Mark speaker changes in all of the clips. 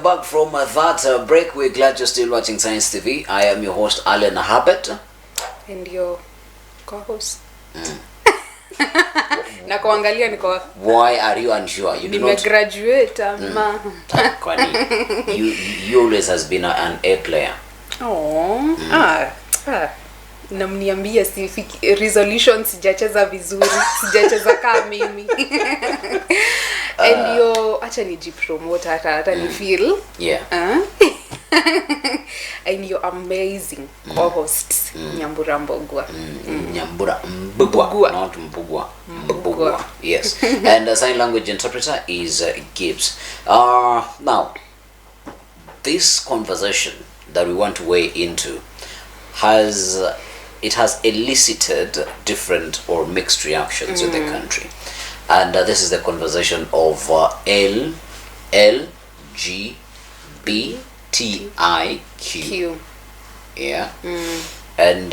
Speaker 1: back from that break. We're glad you're still watching Science TV. I am your host, Alan Habet.
Speaker 2: And your co-host. Na kuangalia niko.
Speaker 1: Why are you unsure? You do not
Speaker 2: graduate ama.
Speaker 1: You always has been an A player.
Speaker 2: Oh. Namniambia sifiki resolutions sijacheza vizuri, sijacheza kama mimi. And yo acha nijipromote hata ni feel.
Speaker 1: Yeah.
Speaker 2: And you're amazing co-hosts. Nyambura Mbogwa.
Speaker 1: Nyambura Mbogwa, not Mbogwa. Mbogwa. Yes. And the sign language interpreter is Gibbs. Now, this conversation that we want to weigh into has elicited different or mixed reactions in the country. And this is the conversation of LGBTQ. Yeah. And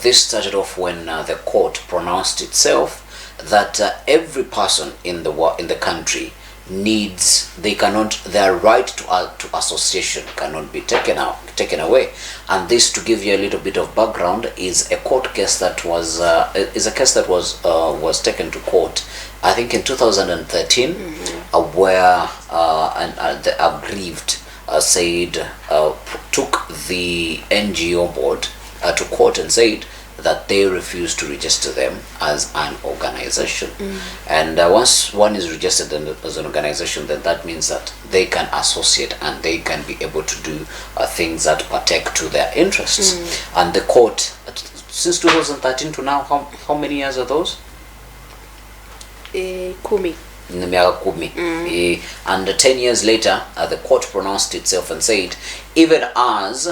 Speaker 1: this started off when the court pronounced itself that every person in the country their right to association cannot be taken away. And this, to give you a little bit of background, is a court case that was taken to court, I think in 2013, where the aggrieved took the NGO board to court and said that they refuse to register them as an organization. And once one is registered as an organization, then that means that they can associate and they can be able to do things that partake to their interests. And the court, since 2013 to now, how many years are those?
Speaker 2: Kumi.
Speaker 1: And 10 years later, the court pronounced itself and said, even as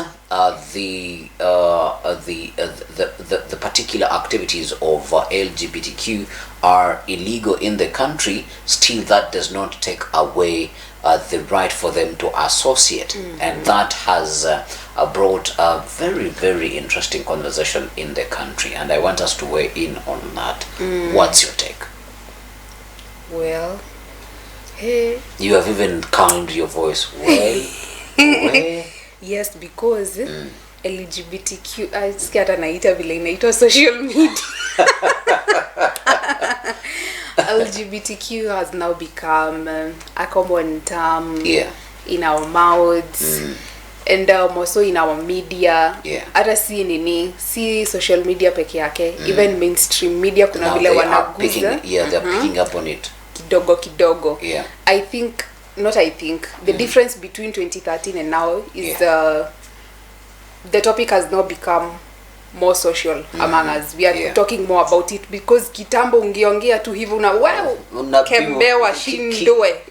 Speaker 1: the particular activities of LGBTQ are illegal in the country, still that does not take away the right for them to associate. And that has brought a very, very interesting conversation in the country. And I want us to weigh in on that. What's your take?
Speaker 2: Well, hey.
Speaker 1: You have even calmed your voice. Well.
Speaker 2: Yes, because LGBTQ, sikia hata naita vile inaitwa social media. LGBTQ has now become a common term in our mouths. And also in our media. Hata si social media peke yake, even mainstream media kuna vile wanaguza.
Speaker 1: They're picking up on it.
Speaker 2: Kidogo. The difference between 2013 and now is the topic has now become more social among us. We are talking more about it because kitambo ungeongea tu hivyo kembewa shindwe.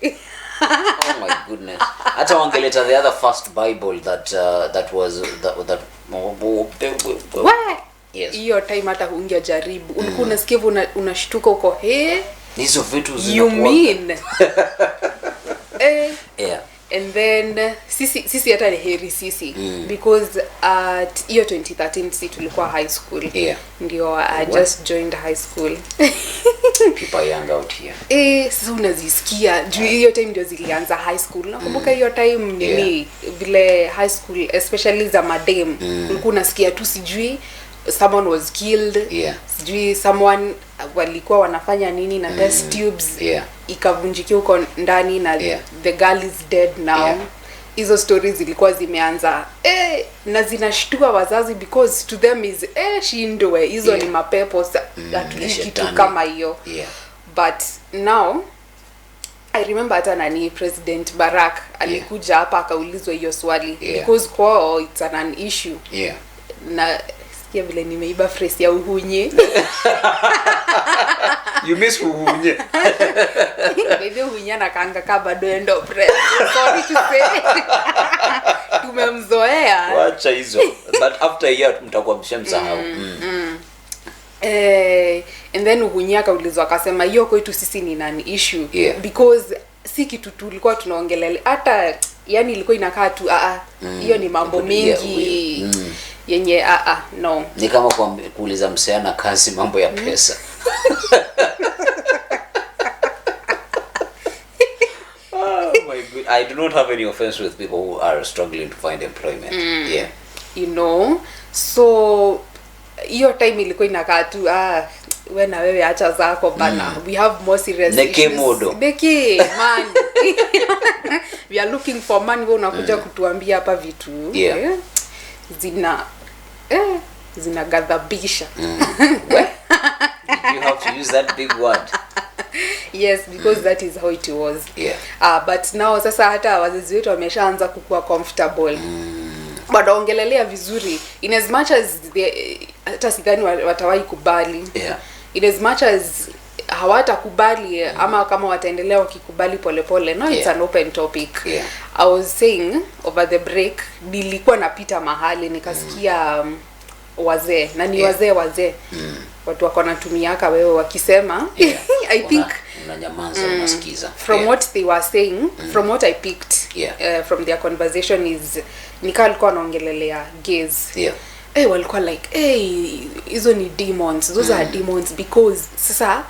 Speaker 1: Oh my goodness. Hata wangeleta the other first Bible that was yes.
Speaker 2: Hiyo time hata ungejaribu. Ulikuwa unasikia unashtuka uko
Speaker 1: hizo vitu
Speaker 2: you mean
Speaker 1: yeah.
Speaker 2: And then sisi hata ni heri sisi because at hiyo 2013 sisi tulikuwa high school. Ndio I just joined high school.
Speaker 1: People young out here.
Speaker 2: Sasa unazisikia hiyo time ndio zilianza high school. Nakumbuka hiyo time nini vile high school especially za madem ulikuwa unasikia tu sijui someone was killed, sijui someone walikuwa wanafanya nini na test tubes ikavunjikia huko ndani na the girl is dead now. Hizo stories zilikuwa zimeanza na zinashtua wazazi because to them is shindwe hizo ni mapepo kitu kama hiyo. But now I remember hata nani President Barack alikuja hapa akaulizwa hiyo swali because kwao it's an issue. Na sikia vile nimeiba phrase ya uhunye.
Speaker 1: You miss uhunye.
Speaker 2: Baby uhunye na kanga kaba doendo president. Sorry to say. Tumemzoea.
Speaker 1: Wacha hizo. But after a year mtakuwa mshamsahau.
Speaker 2: And then uhunye akaulizwa akasema hiyo kwetu sisi ni an issue because si kitu tulikuwa tunaongelea hata yani ilikuwa inakaa tu hiyo ni mambo mengi yenye no.
Speaker 1: Ni kama kuuliza msichana kazi mambo ya pesa. Oh my good. I do not have any offense with people who are struggling to find employment. Yeah.
Speaker 2: You know, so hiyo time ilikuwa inakaa tu we na wewe acha zako bana. We have more serious
Speaker 1: Neke
Speaker 2: issues.
Speaker 1: modo.
Speaker 2: Neke man. We are looking for money. Wewe unakuja kutuambia hapa vitu.
Speaker 1: Yeah.
Speaker 2: Zinagadhabisha.
Speaker 1: Well, you have to use that big word.
Speaker 2: Yes, because that is how it was.
Speaker 1: Yeah.
Speaker 2: But now sasa hata wazazi wetu wameshaanza kukua comfortable. Wanaongelelea vizuri in as much as hata sidhani watawahi kubali.
Speaker 1: Yeah.
Speaker 2: In as much as hawatakubali ama kama wataendelea wakikubali polepole. No, it's an open topic.
Speaker 1: Yeah.
Speaker 2: I was saying over the break nilikuwa napita mahali nikasikia wazee na ni wazee watu wako natumiaka wewe wakisema I think
Speaker 1: unanyamaza unasikiza
Speaker 2: from what they were saying from what I picked from their conversation is nikaa alikuwa anaongelelea gays walikuwa like hizo ni demons, those are demons because sasa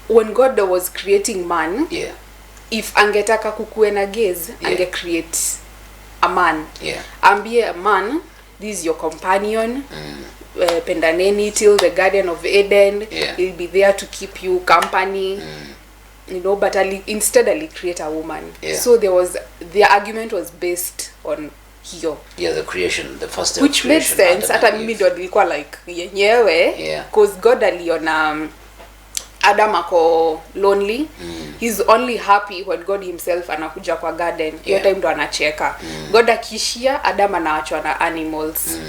Speaker 2: when God was creating man if angetaka kukuwe na gays ange create a man ambie a man, this is your companion pendaneni till the Garden of Eden. He'll be there to keep you company. You know, but instead I'll create a woman. So the argument was based on hiyo.
Speaker 1: The creation, the first
Speaker 2: which made sense. Hata mimi ndo nilikuwa like yenyewe because God aliona Adam ako lonely. He's only happy when God himself anakuja kwa garden. Hiyo time ndo anacheka. God akishia Adam anaachwa na animals.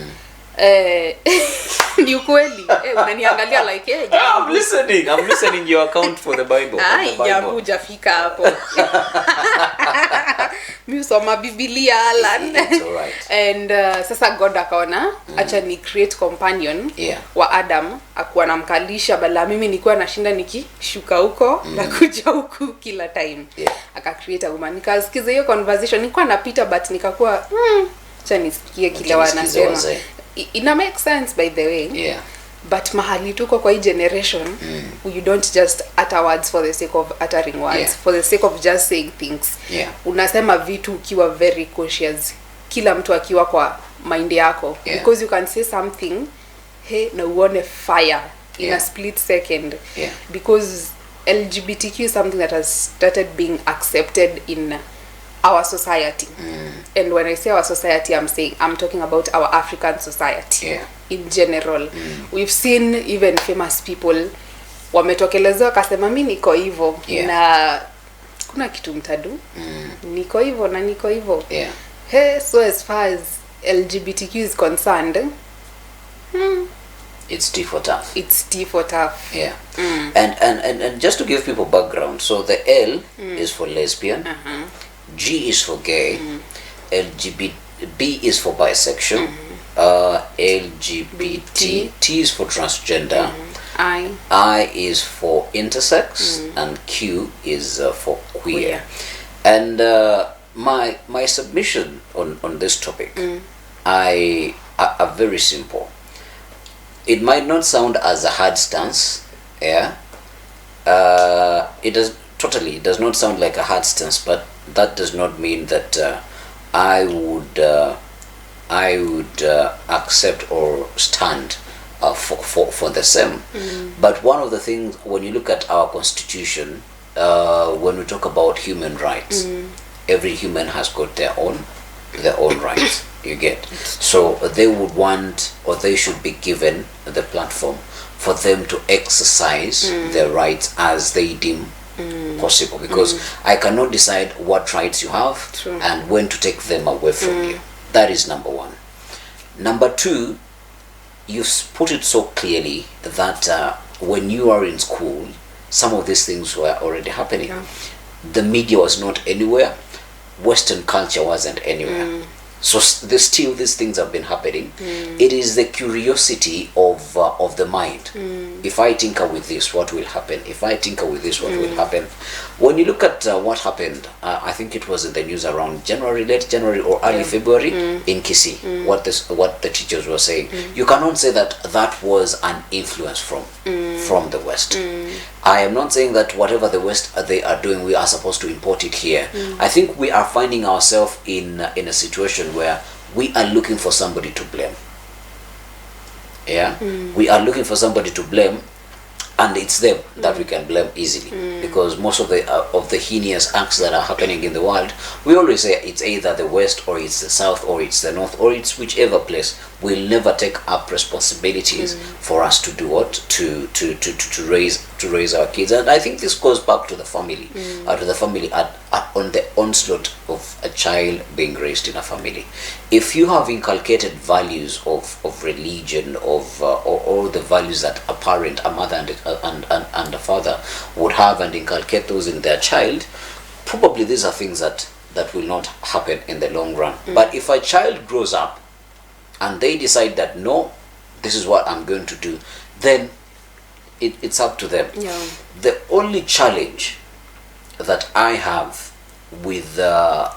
Speaker 2: Ni ukweli. Unaniangalia like
Speaker 1: I'm listening your account for the Bible.
Speaker 2: Jambo hujafika hapo. Mimi soma Biblia Alan.
Speaker 1: It's all right.
Speaker 2: And sasa God akaona acha ni create companion wa Adam akuwa namkalisha bala mimi nilikuwa nashinda nikishuka huko na kuja huku kila time. Aka create a woman. Nikasikiza hiyo conversation nilikuwa napita but nikakuwa acha nisikie kile wanasema. Ina make sense by the way. But mahali tuko kwa hii generation you don't just utter words for the sake of uttering words, for the sake of just saying things. Unasema vitu ukiwa very cautious, kila mtu akiwa kwa mind yako because you can say something na uone fire in a split second because LGBTQ is something that has started being accepted in our society. And when I say our society, I'm talking about our African society in general. We've seen even famous people wametokelezwa kasema mimi niko hivyo na kuna kitu mtadu niko hivyo na niko hivyo. So as far as LGBTQ is concerned,
Speaker 1: it's T for tough.
Speaker 2: It's T for tough.
Speaker 1: And just to give people background, so the L is for lesbian, G is for gay, B is for bisexual, LGBT, T is for transgender, I is for intersex, and Q is for queer. And my submission on this topic are very simple. It might not sound as a hard stance, it does not sound like a hard stance, but that does not mean that I would accept or stand for the same. But one of the things, when you look at our constitution, when we talk about human rights, every human has got their own rights. You get, so they would want, or they should be given the platform for them to exercise their rights as they deem possible, because I cannot decide what rights you have and when to take them away from you. That is number one. Number two, you've put it so clearly that when you are in school, some of these things were already happening. The media was not anywhere. Western culture wasn't anywhere. So still these things have been happening. It is the curiosity of the mind. If I tinker with this, what will happen? If I tinker with this, what will happen? When you look at what happened, I think it was in the news around late January or early February in Kisii, what the teachers were saying. You cannot say that was an influence from the West. I am not saying that whatever the West they are doing, we are supposed to import it here. I think we are finding ourselves in a situation where we are looking for somebody to blame. Yeah, we are looking for somebody to blame, and it's them that we can blame easily, because most of the heinous acts that are happening in the world, we always say it's either the West or it's the South or it's the North or it's whichever place. We'll never take up responsibilities for us to do what to raise our kids. And I think this goes back to the family, on the onslaught of a child being raised in a family. If you have inculcated values of religion, of all the values that a parent, a mother and a father would have, and inculcate those in their child, probably these are things that will not happen in the long run. But if a child grows up and they decide that no, this is what I'm going to do, then it's up to them.
Speaker 2: Yeah.
Speaker 1: The only challenge that I have with the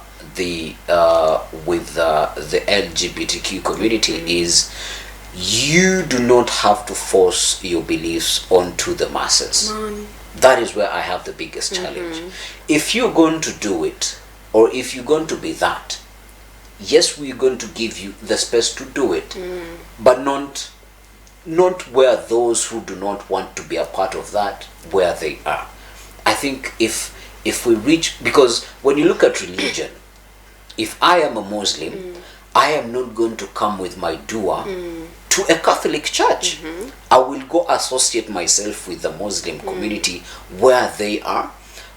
Speaker 1: LGBTQ community is you do not have to force your beliefs onto the masses. That is where I have the biggest challenge. If you're going to do it, or if you're going to be that, yes, we're going to give you the space to do it, but not where those who do not want to be a part of that, where they are. I think if we reach, because when you look at religion, if I am a Muslim, I am not going to come with my dua to a Catholic church. I will go associate myself with the Muslim community where they are.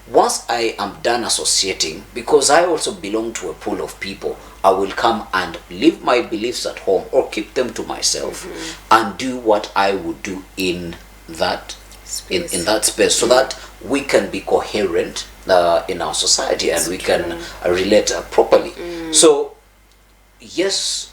Speaker 1: Once I am done associating, because I also belong to a pool of people, I will come and leave my beliefs at home or keep them to myself and do what I would do in that space, in that space, so that we can be coherent in our society and we can relate properly. So yes,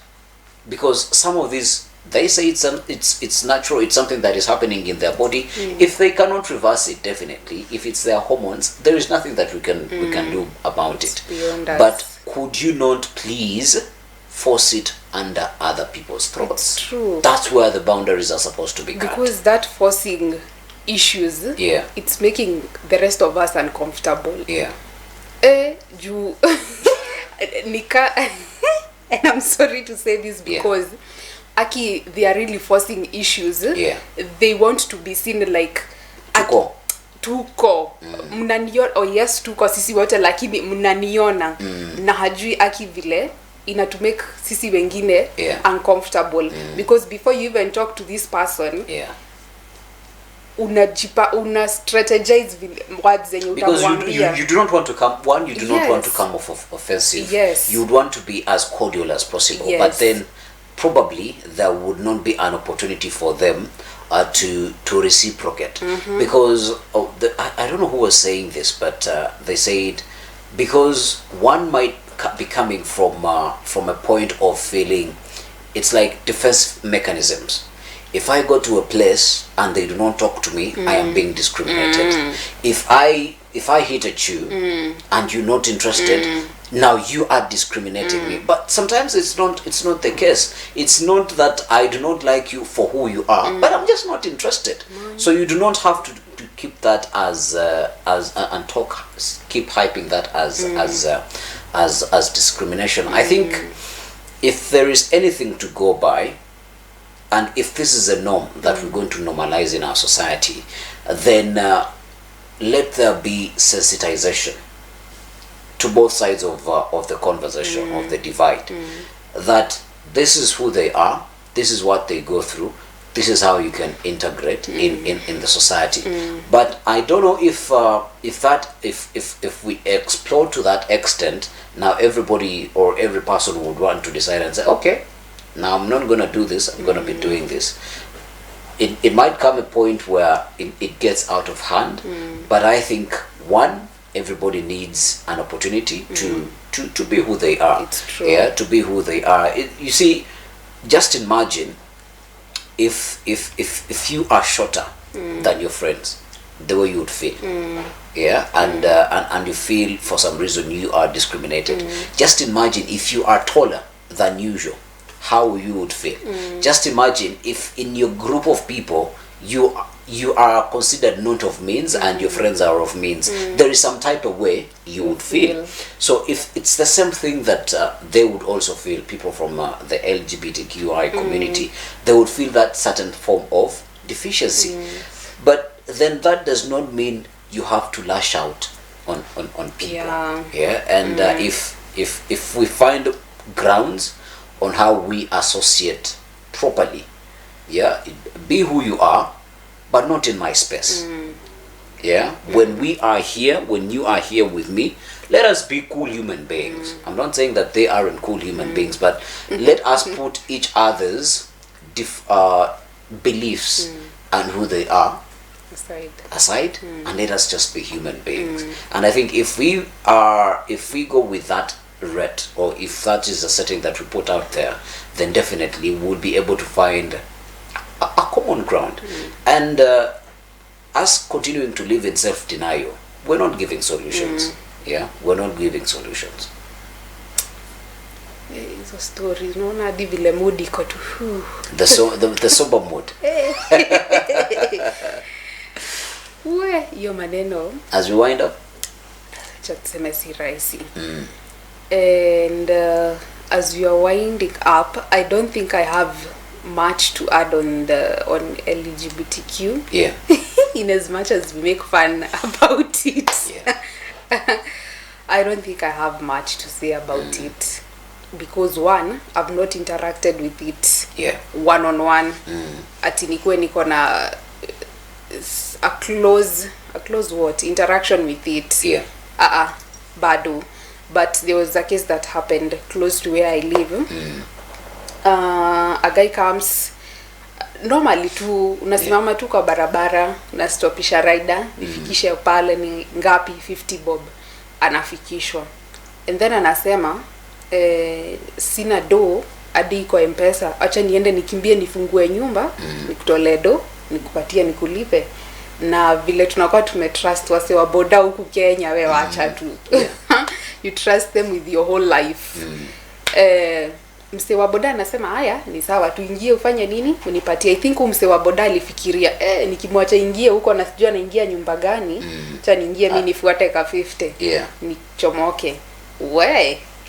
Speaker 1: because some of these, they say it's natural, it's something that is happening in their body. If they cannot reverse it, definitely, if it's their hormones, there is nothing that we can do about it. But could you not please force it under other people's throats?
Speaker 2: It's true.
Speaker 1: That's where the boundaries are supposed to be cut.
Speaker 2: Because that forcing issues, it's making the rest of us uncomfortable. You Nika, and I'm sorry to say this, because Aki, they are really forcing issues. They want to be seen like tuko mnaniona, oh yes, tuko sisi wote, lakini mnaniona na hajui Aki vile ina to make sisi wengine uncomfortable, because before you even talk to this person, una strategize words zenye utamwambia,
Speaker 1: you do not want to come, one, you do not want to come off offensive. You would want to be as cordial as possible, but then probably there would not be an opportunity for them to reciprocate, because I don't know who was saying this, but they said, because one might be coming from a point of feeling, it's like defense mechanisms. If I go to a place and they do not talk to me, I am being discriminated. If I hit at you and you're not interested, now you are discriminating me. But sometimes it's not the case. It's not that I do not like you for who you are, but I'm just not interested. So you do not have to keep that as and keep hyping that as discrimination. I think if there is anything to go by, and if this is a norm that we're going to normalize in our society, then let there be sensitization to both sides of the conversation, of the divide, that this is who they are, this is what they go through, this is how you can integrate in the society. But I don't know if we explore to that extent, now everybody or every person would want to decide and say, okay, now I'm not going to do this, I'm going to be doing this. It might come a point where it gets out of hand, but I think, one, everybody needs an opportunity to be who they are.
Speaker 2: It's true.
Speaker 1: To be who they are. You see, just imagine if you are shorter than your friends, the way you would feel. And you feel for some reason you are discriminated. Just imagine if you are taller than usual, how you would feel. Just imagine if in your group of people you you are considered not of means and your friends are of means, there is some type of way you would feel. So if it's the same thing that they would also feel, people from the LGBTQI community, they would feel that certain form of deficiency. But then that does not mean you have to lash out on people. And if we find grounds on how we associate properly, be who you are, but not in my space. When we are here, when you are here with me, let us be cool human beings. I'm not saying that they aren't cool human beings, but let us put each other's beliefs and who they are aside, and let us just be human beings. And I think if we go with that rate, or if that is a setting that we put out there, then definitely we'll be able to find a common ground. And us continuing to live in self-denial, we're not giving solutions. We're not giving solutions.
Speaker 2: Hizo stories unaona hadi vile mood iko tu
Speaker 1: the sober mood.
Speaker 2: Hiyo maneno
Speaker 1: as we wind up,
Speaker 2: cha tuseme si rahisi. And as we are winding up, I don't think I have much to add on LGBTQ. In as much as we make fun about it, I don't think I have much to say about it, because one, I've not interacted with it one on one. Ati nikuwe niko na a close what interaction with it. Bado. But there was a case that happened close to where I live. A guy comes, normally tu unasimama tu kwa barabara, unastopisha rider, nifikishe pale ni ngapi, 50 bob, anafikishwa. And then anasema sina do hadi kwa M-Pesa, acha niende nikimbie nifungue nyumba, nikutolee do, nikupatie nikulipe. Na vile tunakuwa tumetrust wase wa boda huku Kenya, we wacha tu. You trust them with your whole life. Mse wa boda anasema haya ni sawa, tuingie ufanye nini unipatie. I think mse wa boda alifikiria nikimwacha ingie huko na sijua naingia nyumba gani, acha niingie mimi nifuate ka 50 nichomoke.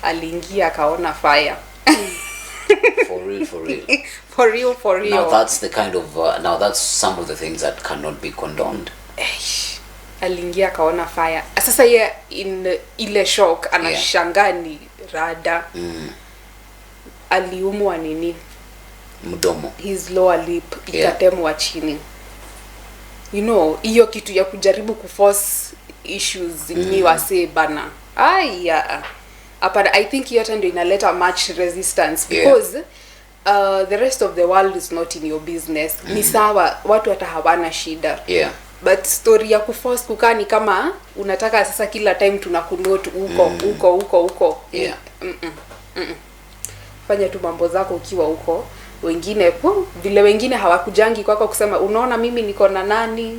Speaker 2: Aliingia akaona fire. For real.
Speaker 1: Now that's the kind of now that's some of the things that cannot be condoned.
Speaker 2: Aliingia akaona fire. Sasa ye in ile shock anashangaa ni rada. Aliumwa nini?
Speaker 1: Mdomo.
Speaker 2: His lower lip ikatemwa chini. You know, hiyo kitu ya kujaribu kuforce issues ni wase bana. I think hiyo ndio inaleta much resistance, because the rest of the world is not in your business. Ni sawa, watu hata hawana shida. But story ya kuforce kukani kama unataka sasa kila time tunakunote huko. Fanya tu mambo zako ukiwa huko. Wengine vile wengine hawakujangi kwako kusema unaona mimi niko na nani,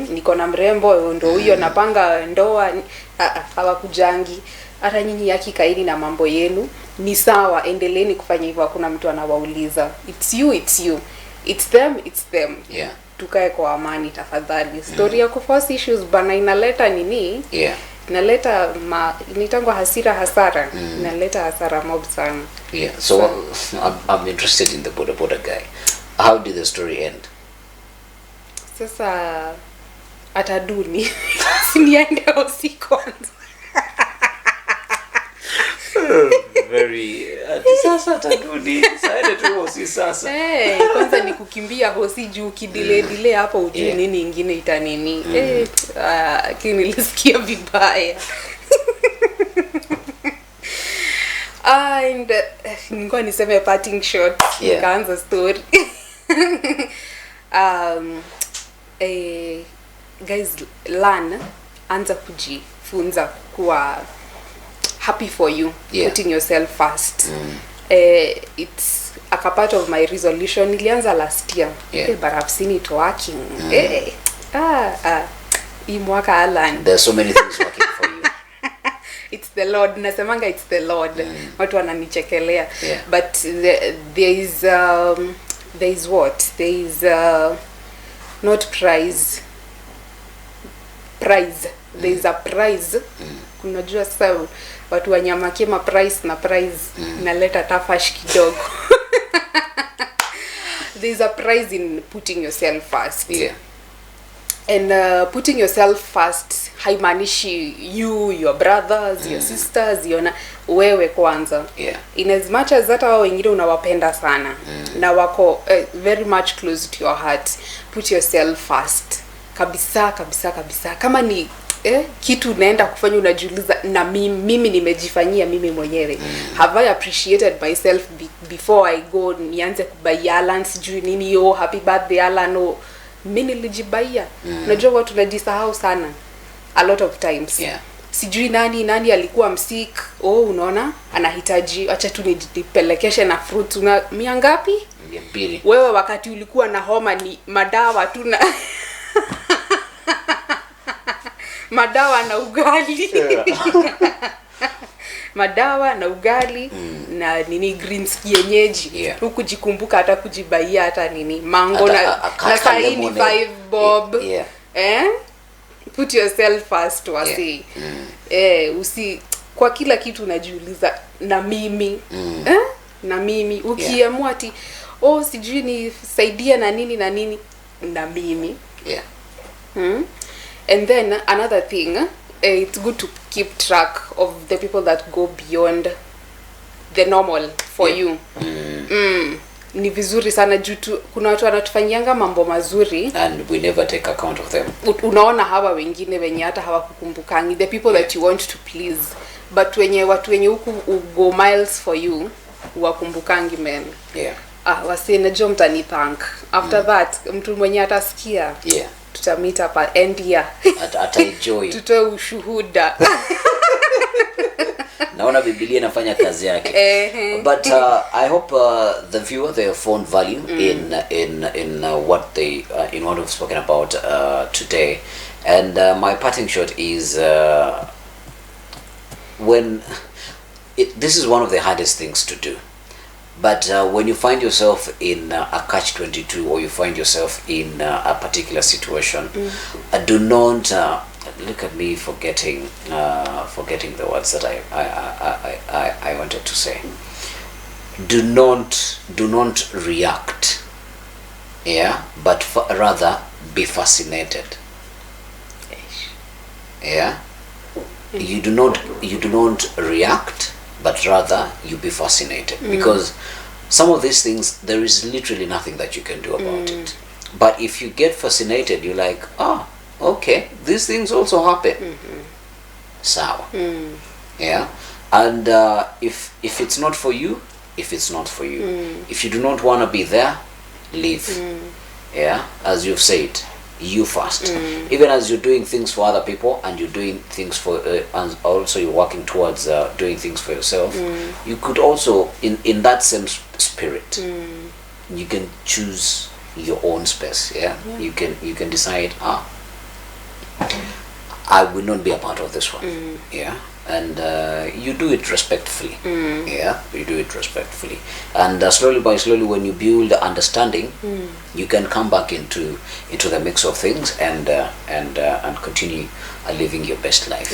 Speaker 2: niko na mrembo ndo huyo napanga ndoa. Hawakujangi. Hata nyinyi yakikaini na mambo yenu ni sawa, endeleeni kufanya hivyo, hakuna mtu anawauliza. It's you. It's them. Tukae kwa amani tafadhali. Story ya kuforce issues bana inaleta nini? Inaleta initangwa hasara. Inaleta hasara mob sana.
Speaker 1: So I'm interested in the boda guy. How did the story end?
Speaker 2: Sasa ataduni siniende usiku.
Speaker 1: Very sasa ataduni saide tu hosi sasa.
Speaker 2: Kwanza ni kukimbia hosi juu delay hapo ujui nini ingine itanini. Lakini nilisikia vibaya. And ngoja niseme parting shot, nikaanza story. Guys, learn, anza kujifunza kuwa happy for you, putting yourself first. It's a part of my resolution. Nilianza last year, but I've seen it working. Hii mwaka Alan.
Speaker 1: There's so many things working for you.
Speaker 2: It's the Lord. Nasemanga it's the Lord. Watu wananichekelea. But there is what? There is not prize. There is a prize. Unajua sasa watu wanyama kema price na prize naleta tafash kidogo. There is a prize in putting yourself first.
Speaker 1: Yeah.
Speaker 2: And putting yourself first haimaanishi you, your brothers, your sisters, wewe kwanza.
Speaker 1: Yeah.
Speaker 2: In as much as hata wao wengine unawapenda sana na wako very much close to your heart, put yourself first. Kabisa. Kama ni kitu unaenda kufanya unajiuliza na mimi nimejifanyia mimi mwenyewe. Have I appreciated myself before I go nianze kubuy Alan sijui nini happy birthday Alan mimi nilijibaia. Unajua watu tunajisahau sana a lot of times.
Speaker 1: Yeah.
Speaker 2: Sijui nani alikuwa msick. Unaona anahitaji acha tu nipelekeshe na fruit una mia ngapi?
Speaker 1: 200.
Speaker 2: Wewe wakati ulikuwa na homa ni madawa tu na madawa na ugali. Yeah. Madawa na ugali na nini greens kienyeji.
Speaker 1: Yeah.
Speaker 2: Huku jikumbuka hata kujibaia hata nini mango na saini 5 bob.
Speaker 1: Yeah.
Speaker 2: Put yourself first wasi. Usi kwa kila kitu unajiuliza na mimi. Na mimi ukiamua ati sijui ni saidia na nini na mimi.
Speaker 1: Yeah.
Speaker 2: And then another thing, it's good to keep track of the people that go beyond the normal for you. Ni vizuri sana juu kuna watu wanatufanyianga mambo mazuri
Speaker 1: and we never take account of them.
Speaker 2: Unaona hawa wengine wenye hata hawakukumbukangi, the people that you want to please, but watu wenye huku go miles for you wakumbukangi men.
Speaker 1: Yeah.
Speaker 2: Wasi najua mtani thank after that mtu mwenye atasikia.
Speaker 1: Yeah.
Speaker 2: Tutamit hapa end year.
Speaker 1: Ataenjoy.
Speaker 2: Tutoe ushuhuda.
Speaker 1: Naona Biblia inafanya kazi yake. But I hope the viewer they have found value in what they in what we've spoken about today. And my parting shot is this is one of the hardest things to do. But when you find yourself in a catch-22 or you find yourself in a particular situation, do not look at me forgetting the words that I wanted to say. Do not react, but rather be fascinated. You do not react, but rather you be fascinated, because some of these things there is literally nothing that you can do about it. But if you get fascinated, you're like, okay, these things also happen. Sawa. And if it's not for you, it's not for you. If you do not want to be there, leave. As you've said, you first. Even as you're doing things for other people and you're doing things for and also you're working towards doing things for yourself, you could also in that same spirit you can choose your own space. You can decide, I will not be a part of this one. And you do it respectfully. You do it respectfully, and slowly by slowly, when you build understanding, you can come back into the mix of things and continue living your best life.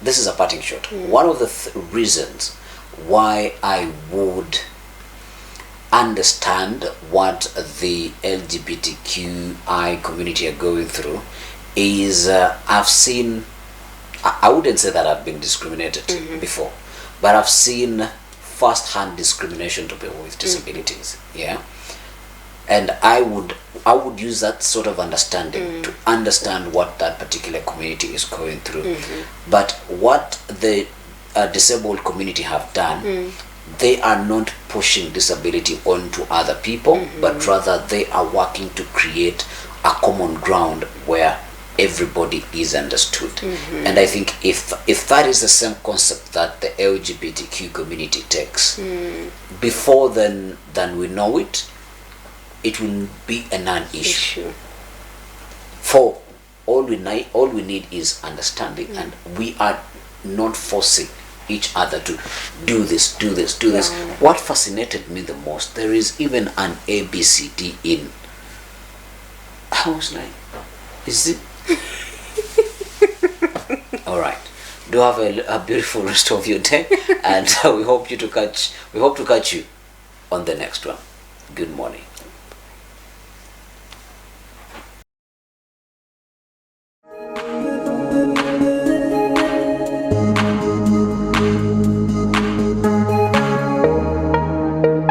Speaker 1: This is a parting shot. One of the reasons why I would understand what the LGBTQI community are going through is I've seen, I wouldn't say that I've been discriminated before, but I've seen first-hand discrimination to people with disabilities. And I would use that sort of understanding to understand what that particular community is going through. But what the disabled community have done, they are not pushing disability onto other people, but rather they are working to create a common ground where everybody is understood. And I think if that is the same concept that the LGBTQ community takes, before than we know it, it will be a non-issue. For all we need is understanding, and we are not forcing each other to do this, do this, do this. What fascinated me the most, there is even an ABCD in. I was like, is it? All right. Do have a beautiful rest of your day, and we hope to catch you on the next one. Good morning.